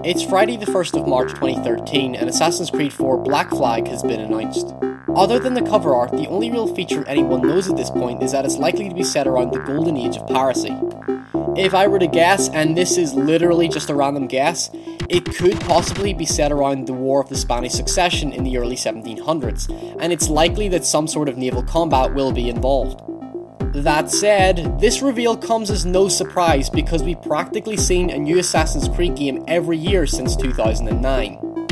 It's Friday the 1st of March 2013 and Assassin's Creed 4 Black Flag has been announced. Other than the cover art, the only real feature anyone knows at this point is that it's likely to be set around the golden age of piracy. If I were to guess, and this is literally just a random guess, it could possibly be set around the War of the Spanish Succession in the early 1700s, and it's likely that some sort of naval combat will be involved. That said, this reveal comes as no surprise because we've practically seen a new Assassin's Creed game every year since 2009.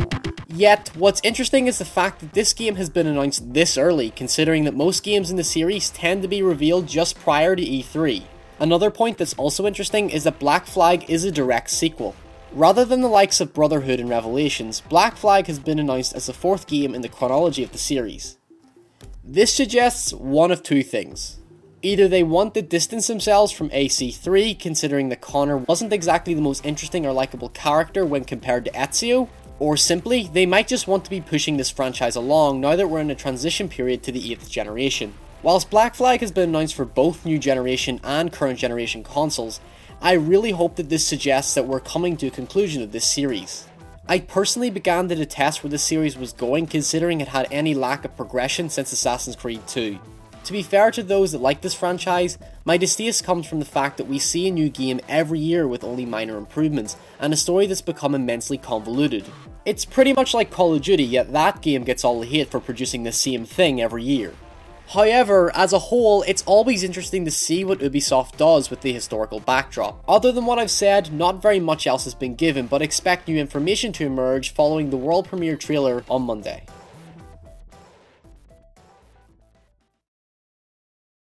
Yet, what's interesting is the fact that this game has been announced this early, considering that most games in the series tend to be revealed just prior to E3. Another point that's also interesting is that Black Flag is a direct sequel. Rather than the likes of Brotherhood and Revelations, Black Flag has been announced as the fourth game in the chronology of the series. This suggests one of two things. Either they want to distance themselves from AC3, considering that Connor wasn't exactly the most interesting or likable character when compared to Ezio, or simply, they might just want to be pushing this franchise along now that we're in a transition period to the 8th generation. Whilst Black Flag has been announced for both new generation and current generation consoles, I really hope that this suggests that we're coming to a conclusion of this series. I personally began to detest where this series was going, considering it had any lack of progression since Assassin's Creed 2. To be fair to those that like this franchise, my distaste comes from the fact that we see a new game every year with only minor improvements, and a story that's become immensely convoluted. It's pretty much like Call of Duty, yet that game gets all the hate for producing the same thing every year. However, as a whole, it's always interesting to see what Ubisoft does with the historical backdrop. Other than what I've said, not very much else has been given, but expect new information to emerge following the world premiere trailer on Monday.